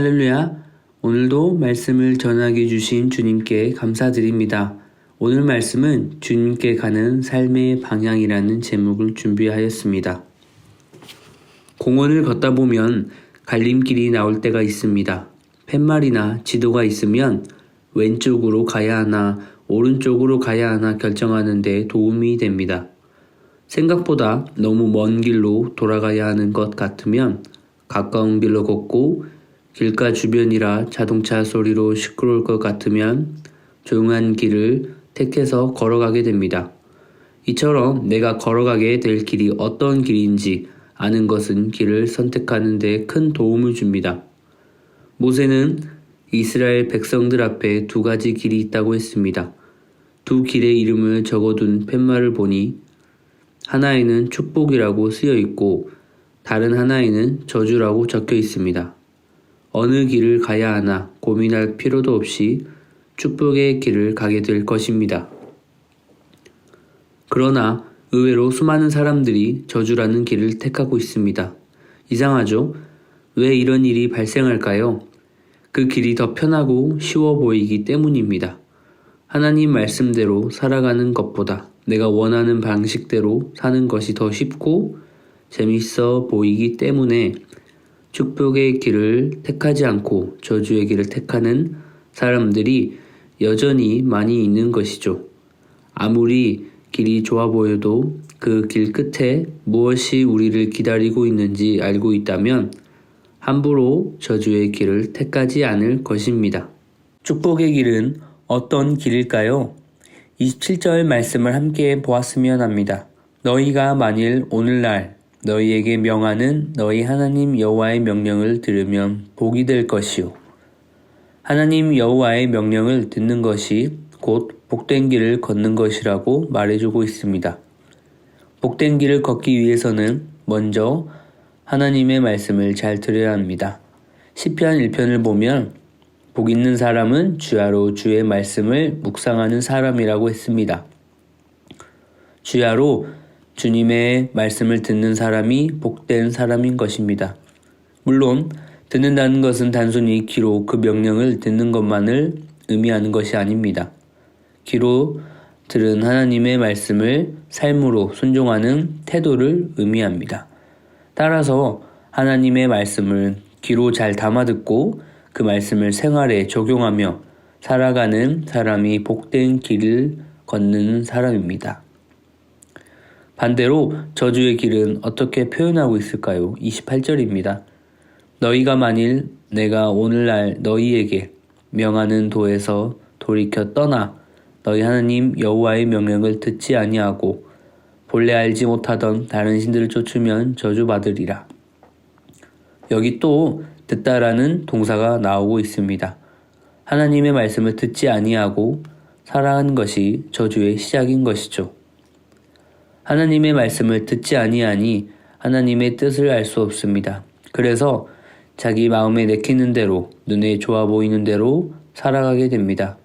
할렐루야. 오늘도 말씀을 전하게 해주신 주님께 감사드립니다. 오늘 말씀은 주님께 가는 삶의 방향이라는 제목을 준비하였습니다. 공원을 걷다 보면 갈림길이 나올 때가 있습니다. 팻말이나 지도가 있으면 왼쪽으로 가야 하나 오른쪽으로 가야 하나 결정하는 데 도움이 됩니다. 생각보다 너무 먼 길로 돌아가야 하는 것 같으면 가까운 길로 걷고 길가 주변이라 자동차 소리로 시끄러울 것 같으면 조용한 길을 택해서 걸어가게 됩니다. 이처럼 내가 걸어가게 될 길이 어떤 길인지 아는 것은 길을 선택하는 데 큰 도움을 줍니다. 모세는 이스라엘 백성들 앞에 두 가지 길이 있다고 했습니다. 두 길의 이름을 적어둔 팻말을 보니 하나에는 축복이라고 쓰여 있고 다른 하나에는 저주라고 적혀 있습니다. 어느 길을 가야 하나 고민할 필요도 없이 축복의 길을 가게 될 것입니다. 그러나 의외로 수많은 사람들이 저주라는 길을 택하고 있습니다. 이상하죠? 왜 이런 일이 발생할까요? 그 길이 더 편하고 쉬워 보이기 때문입니다. 하나님 말씀대로 살아가는 것보다 내가 원하는 방식대로 사는 것이 더 쉽고 재밌어 보이기 때문에 축복의 길을 택하지 않고 저주의 길을 택하는 사람들이 여전히 많이 있는 것이죠. 아무리 길이 좋아 보여도 그 길 끝에 무엇이 우리를 기다리고 있는지 알고 있다면 함부로 저주의 길을 택하지 않을 것입니다. 축복의 길은 어떤 길일까요? 27절 말씀을 함께 보았으면 합니다. 너희가 만일 오늘날 너희에게 명하는 너희 하나님 여호와의 명령을 들으면 복이 될 것이요. 하나님 여호와의 명령을 듣는 것이 곧 복된 길을 걷는 것이라고 말해주고 있습니다. 복된 길을 걷기 위해서는 먼저 하나님의 말씀을 잘 들어야 합니다. 시편 1편을 보면 복 있는 사람은 주야로 주의 말씀을 묵상하는 사람이라고 했습니다. 주야로 주님의 말씀을 듣는 사람이 복된 사람인 것입니다. 물론 듣는다는 것은 단순히 귀로 그 명령을 듣는 것만을 의미하는 것이 아닙니다. 귀로 들은 하나님의 말씀을 삶으로 순종하는 태도를 의미합니다. 따라서 하나님의 말씀을 귀로 잘 담아듣고 그 말씀을 생활에 적용하며 살아가는 사람이 복된 길을 걷는 사람입니다. 반대로 저주의 길은 어떻게 표현하고 있을까요? 28절입니다. 너희가 만일 내가 오늘날 너희에게 명하는 도에서 돌이켜 떠나 너희 하나님 여호와의 명령을 듣지 아니하고 본래 알지 못하던 다른 신들을 쫓으면 저주받으리라. 여기 또 듣다라는 동사가 나오고 있습니다. 하나님의 말씀을 듣지 아니하고 살아가는 것이 저주의 시작인 것이죠. 하나님의 말씀을 듣지 아니하니 하나님의 뜻을 알 수 없습니다. 그래서 자기 마음에 내키는 대로 눈에 좋아 보이는 대로 살아가게 됩니다.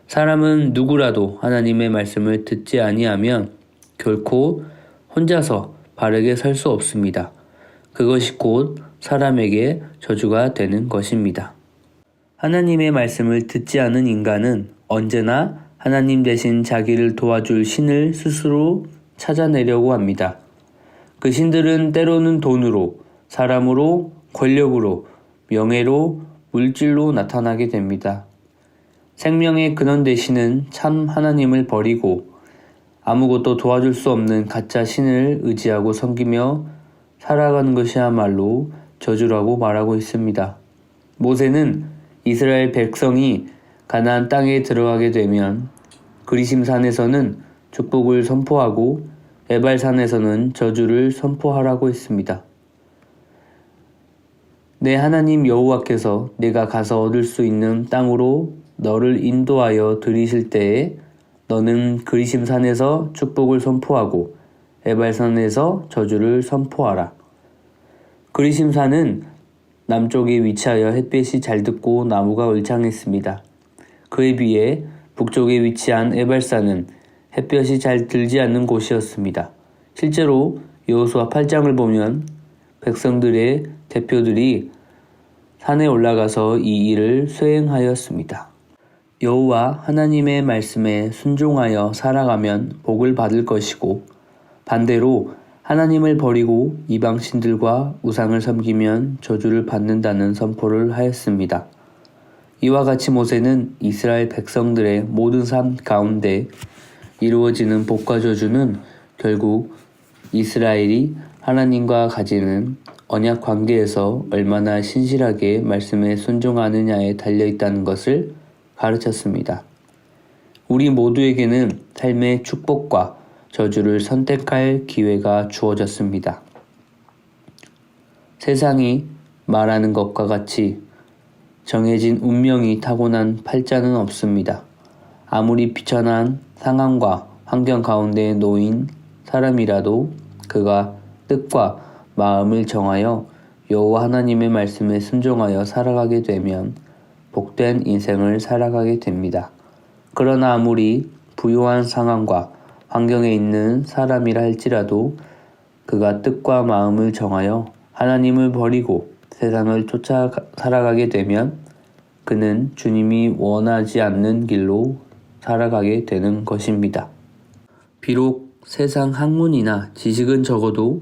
사람은 누구라도 하나님의 말씀을 듣지 아니하면 결코 혼자서 바르게 설 수 없습니다. 그것이 곧 사람에게 저주가 되는 것입니다. 하나님의 말씀을 듣지 않은 인간은 언제나 하나님 대신 자기를 도와줄 신을 스스로 찾아내려고 합니다. 그 신들은 때로는 돈으로, 사람으로, 권력으로, 명예로, 물질로 나타나게 됩니다. 생명의 근원 되시는 참 하나님을 버리고 아무것도 도와줄 수 없는 가짜 신을 의지하고 섬기며 살아가는 것이야말로 저주라고 말하고 있습니다. 모세는 이스라엘 백성이 가나안 땅에 들어가게 되면 그리심산에서는 축복을 선포하고 에발산에서는 저주를 선포하라고 했습니다. 내 하나님 여호와께서 네가 가서 얻을 수 있는 땅으로 너를 인도하여 들이실 때에 너는 그리심산에서 축복을 선포하고 에발산에서 저주를 선포하라. 그리심산은 남쪽에 위치하여 햇빛이 잘 듣고 나무가 울창했습니다. 그에 비해 북쪽에 위치한 에발산은 햇볕이 잘 들지 않는 곳이었습니다. 실제로 여호수아 8장을 보면 백성들의 대표들이 산에 올라가서 이 일을 수행하였습니다. 여호와 하나님의 말씀에 순종하여 살아가면 복을 받을 것이고 반대로 하나님을 버리고 이방신들과 우상을 섬기면 저주를 받는다는 선포를 하였습니다. 이와 같이 모세는 이스라엘 백성들의 모든 삶 가운데 이루어지는 복과 저주는 결국 이스라엘이 하나님과 가지는 언약 관계에서 얼마나 신실하게 말씀에 순종하느냐에 달려있다는 것을 가르쳤습니다. 우리 모두에게는 삶의 축복과 저주를 선택할 기회가 주어졌습니다. 세상이 말하는 것과 같이 정해진 운명이 타고난 팔자는 없습니다. 아무리 비천한 상황과 환경 가운데 놓인 사람이라도 그가 뜻과 마음을 정하여 여호와 하나님의 말씀에 순종하여 살아가게 되면 복된 인생을 살아가게 됩니다. 그러나 아무리 부유한 상황과 환경에 있는 사람이라 할지라도 그가 뜻과 마음을 정하여 하나님을 버리고 세상을 쫓아 살아가게 되면 그는 주님이 원하지 않는 길로 살아가게 되는 것입니다. 비록 세상 학문이나 지식은 적어도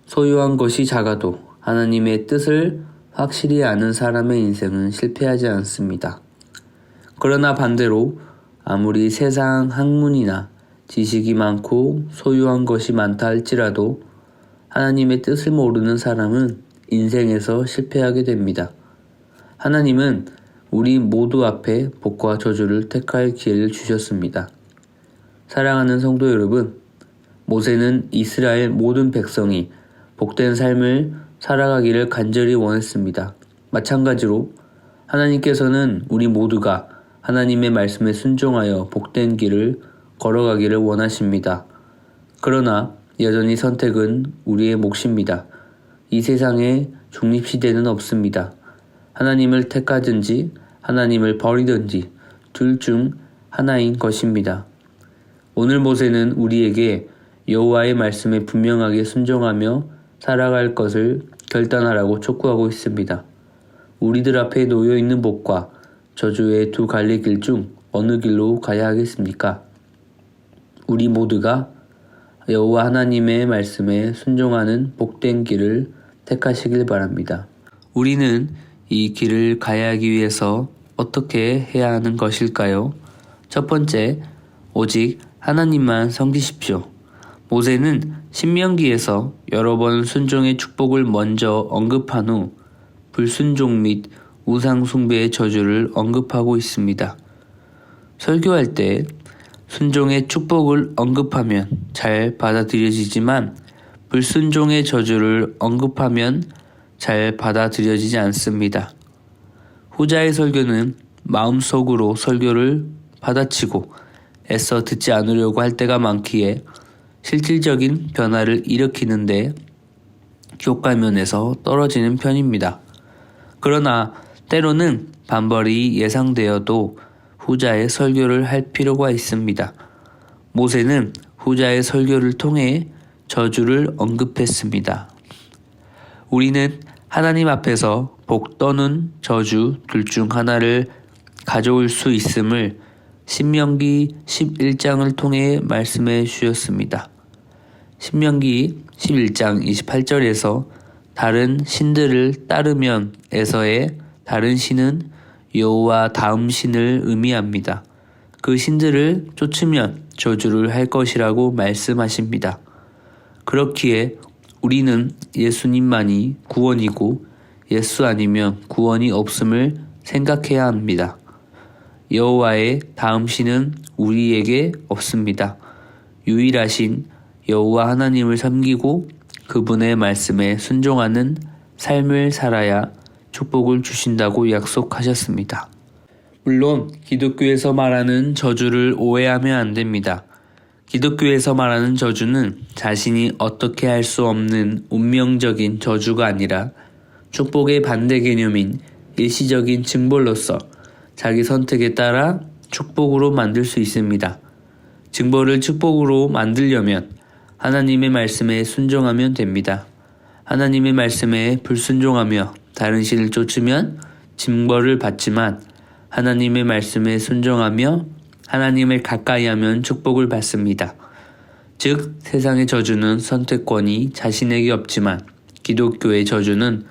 소유한 것이 작아도 하나님의 뜻을 확실히 아는 사람의 인생은 실패하지 않습니다. 그러나 반대로 아무리 세상 학문이나 지식이 많고 소유한 것이 많다 할지라도 하나님의 뜻을 모르는 사람은 인생에서 실패하게 됩니다. 하나님은 우리 모두 앞에 복과 저주를 택할 기회를 주셨습니다. 사랑하는 성도 여러분, 모세는 이스라엘 모든 백성이 복된 삶을 살아가기를 간절히 원했습니다. 마찬가지로 하나님께서는 우리 모두가 하나님의 말씀에 순종하여 복된 길을 걸어가기를 원하십니다. 그러나 여전히 선택은 우리의 몫입니다. 이 세상에 중립시대는 없습니다. 하나님을 택하든지 하나님을 버리든지 둘 중 하나인 것입니다. 오늘 모세는 우리에게 여호와의 말씀에 분명하게 순종하며 살아갈 것을 결단하라고 촉구하고 있습니다. 우리들 앞에 놓여 있는 복과 저주의 두 갈래 길 중 어느 길로 가야 하겠습니까? 우리 모두가 여호와 하나님의 말씀에 순종하는 복된 길을 택하시길 바랍니다. 우리는 이 길을 가야 하기 위해서 어떻게 해야 하는 것일까요? 첫 번째, 오직 하나님만 섬기십시오. 모세는 신명기에서 여러 번 순종의 축복을 먼저 언급한 후 불순종 및 우상 숭배의 저주를 언급하고 있습니다. 설교할 때 순종의 축복을 언급하면 잘 받아들여지지만 불순종의 저주를 언급하면 잘 받아들여지지 않습니다. 후자의 설교는 마음속으로 설교를 받아치고 애써 듣지 않으려고 할 때가 많기에 실질적인 변화를 일으키는데 효과면에서 떨어지는 편입니다. 그러나 때로는 반발이 예상되어도 후자의 설교를 할 필요가 있습니다. 모세는 후자의 설교를 통해 저주를 언급했습니다. 우리는 하나님 앞에서 복 또는 저주 둘 중 하나를 가져올 수 있음을 신명기 11장을 통해 말씀해 주셨습니다. 신명기 11장 28절에서 다른 신들을 따르면 에서의 다른 신은 여호와 다음 신을 의미합니다. 그 신들을 쫓으면 저주를 할 것이라고 말씀하십니다. 그렇기에 우리는 예수님만이 구원이고 예수 아니면 구원이 없음을 생각해야 합니다. 여호와의 다음 신은 우리에게 없습니다. 유일하신 여호와 하나님을 섬기고 그분의 말씀에 순종하는 삶을 살아야 축복을 주신다고 약속하셨습니다. 물론 기독교에서 말하는 저주를 오해하면 안 됩니다. 기독교에서 말하는 저주는 자신이 어떻게 할 수 없는 운명적인 저주가 아니라 축복의 반대 개념인 일시적인 징벌로서 자기 선택에 따라 축복으로 만들 수 있습니다. 징벌을 축복으로 만들려면 하나님의 말씀에 순종하면 됩니다. 하나님의 말씀에 불순종하며 다른 신을 쫓으면 징벌을 받지만 하나님의 말씀에 순종하며 하나님을 가까이 하면 축복을 받습니다. 즉 세상의 저주는 선택권이 자신에게 없지만 기독교의 저주는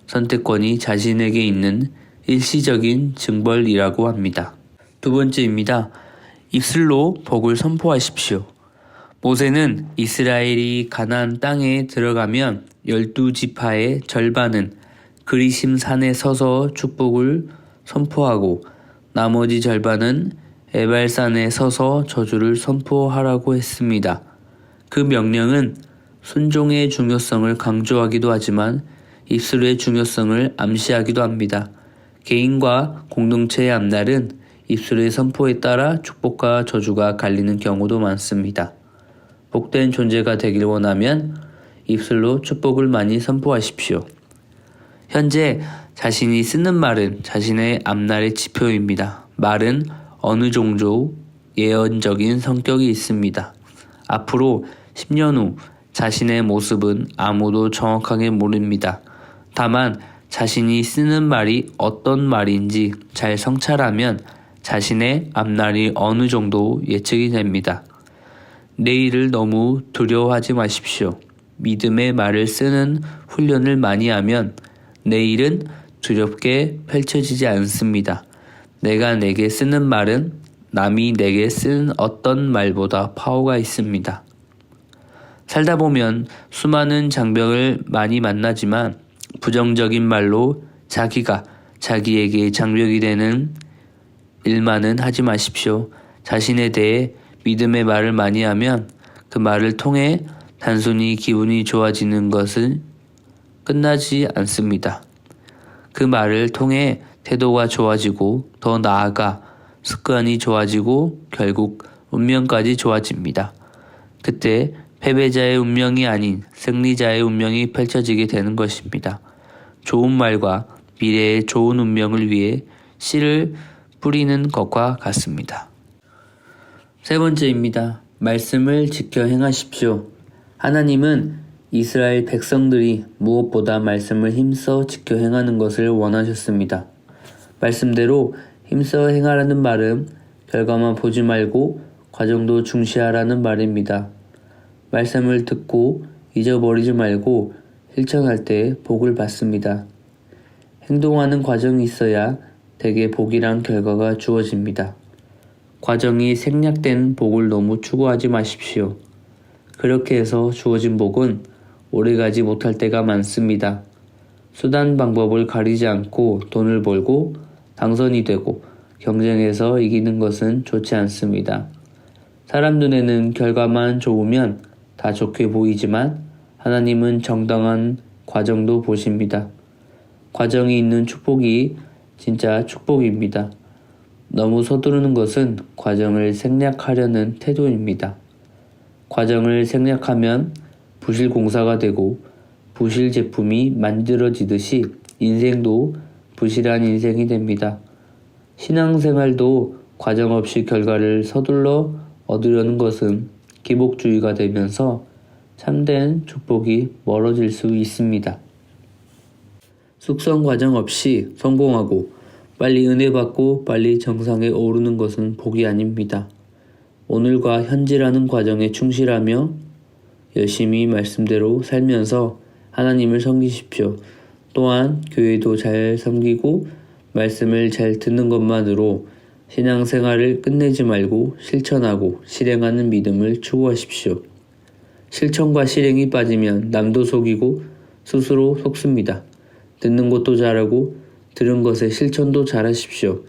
선택권이 자신에게 있는 일시적인 징벌이라고 합니다. 두 번째입니다. 입술로 복을 선포하십시오. 모세는 이스라엘이 가나안 땅에 들어가면 12지파의 절반은 그리심 산에 서서 축복을 선포하고 나머지 절반은 에발산에 서서 저주를 선포하라고 했습니다. 그 명령은 순종의 중요성을 강조하기도 하지만 입술의 중요성을 암시하기도 합니다. 개인과 공동체의 앞날은 입술의 선포에 따라 축복과 저주가 갈리는 경우도 많습니다. 복된 존재가 되길 원하면 입술로 축복을 많이 선포하십시오. 현재 자신이 쓰는 말은 자신의 앞날의 지표입니다. 말은 어느 정도 예언적인 성격이 있습니다. 앞으로 10년 후 자신의 모습은 아무도 정확하게 모릅니다. 다만 자신이 쓰는 말이 어떤 말인지 잘 성찰하면 자신의 앞날이 어느 정도 예측이 됩니다. 내일을 너무 두려워하지 마십시오. 믿음의 말을 쓰는 훈련을 많이 하면 내일은 두렵게 펼쳐지지 않습니다. 내가 내게 쓰는 말은 남이 내게 쓰는 어떤 말보다 파워가 있습니다. 살다 보면 수많은 장벽을 많이 만나지만 부정적인 말로 자기가 자기에게 장벽이 되는 일만은 하지 마십시오. 자신에 대해 믿음의 말을 많이 하면 그 말을 통해 단순히 기분이 좋아지는 것은 끝나지 않습니다. 그 말을 통해 태도가 좋아지고 더 나아가 습관이 좋아지고 결국 운명까지 좋아집니다. 그때 패배자의 운명이 아닌 승리자의 운명이 펼쳐지게 되는 것입니다. 좋은 말과 미래의 좋은 운명을 위해 씨를 뿌리는 것과 같습니다. 세 번째입니다. 말씀을 지켜 행하십시오. 하나님은 이스라엘 백성들이 무엇보다 말씀을 힘써 지켜 행하는 것을 원하셨습니다. 말씀대로 힘써 행하라는 말은 결과만 보지 말고 과정도 중시하라는 말입니다. 말씀을 듣고 잊어버리지 말고 실천할 때 복을 받습니다. 행동하는 과정이 있어야 대개 복이란 결과가 주어집니다. 과정이 생략된 복을 너무 추구하지 마십시오. 그렇게 해서 주어진 복은 오래가지 못할 때가 많습니다. 수단 방법을 가리지 않고 돈을 벌고 당선이 되고 경쟁에서 이기는 것은 좋지 않습니다. 사람 눈에는 결과만 좋으면 다 좋게 보이지만 하나님은 정당한 과정도 보십니다. 과정이 있는 축복이 진짜 축복입니다. 너무 서두르는 것은 과정을 생략하려는 태도입니다. 과정을 생략하면 부실 공사가 되고 부실 제품이 만들어지듯이 인생도 부실한 인생이 됩니다. 신앙생활도 과정 없이 결과를 서둘러 얻으려는 것은 기복주의가 되면서 참된 축복이 멀어질 수 있습니다. 숙성 과정 없이 성공하고 빨리 은혜 받고 빨리 정상에 오르는 것은 복이 아닙니다. 오늘과 현재라는 과정에 충실하며 열심히 말씀대로 살면서 하나님을 섬기십시오. 또한 교회도 잘 섬기고 말씀을 잘 듣는 것만으로 신앙생활을 끝내지 말고 실천하고 실행하는 믿음을 추구하십시오. 실천과 실행이 빠지면 남도 속이고 스스로 속습니다. 듣는 것도 잘하고 들은 것의 실천도 잘하십시오.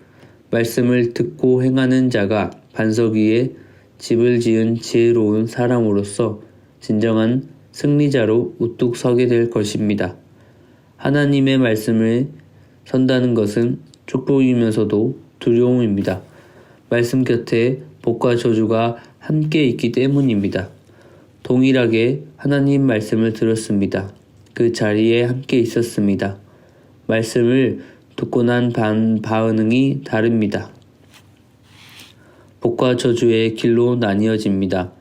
말씀을 듣고 행하는 자가 반석 위에 집을 지은 지혜로운 사람으로서 진정한 승리자로 우뚝 서게 될 것입니다. 하나님의 말씀을 선다는 것은 축복이면서도 두려움입니다. 말씀 곁에 복과 저주가 함께 있기 때문입니다. 동일하게 하나님 말씀을 들었습니다. 그 자리에 함께 있었습니다. 말씀을 듣고 난 반응이 다릅니다. 복과 저주의 길로 나뉘어집니다.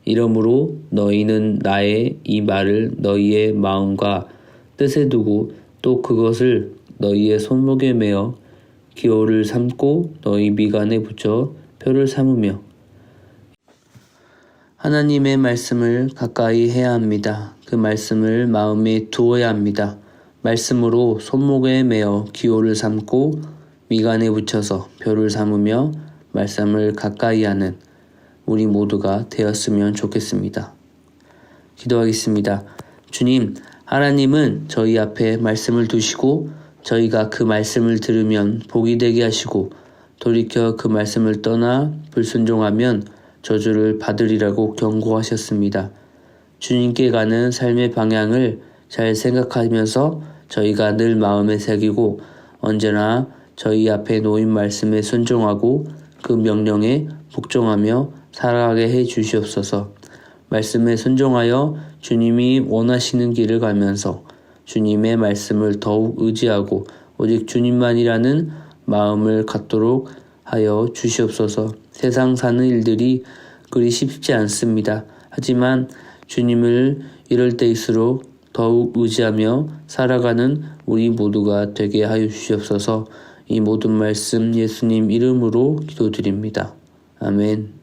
이러므로 너희는 나의 이 말을 너희의 마음과 뜻에 두고 또 그것을 너희의 손목에 매어 기호를 삼고 너희 미간에 붙여 표를 삼으며 하나님의 말씀을 가까이 해야 합니다. 그 말씀을 마음에 두어야 합니다. 말씀으로 손목에 매어 기호를 삼고 미간에 붙여서 표를 삼으며 말씀을 가까이 하는 우리 모두가 되었으면 좋겠습니다. 기도하겠습니다. 주님, 하나님은 저희 앞에 말씀을 두시고 저희가 그 말씀을 들으면 복이 되게 하시고 돌이켜 그 말씀을 떠나 불순종하면 저주를 받으리라고 경고하셨습니다. 주님께 가는 삶의 방향을 잘 생각하면서 저희가 늘 마음에 새기고 언제나 저희 앞에 놓인 말씀에 순종하고 그 명령에 복종하며 살아가게 해 주시옵소서. 말씀에 순종하여 주님이 원하시는 길을 가면서 주님의 말씀을 더욱 의지하고 오직 주님만이라는 마음을 갖도록 하여 주시옵소서. 세상 사는 일들이 그리 쉽지 않습니다. 하지만 주님을 이럴 때일수록 더욱 의지하며 살아가는 우리 모두가 되게 하여 주시옵소서. 이 모든 말씀 예수님 이름으로 기도드립니다. 아멘.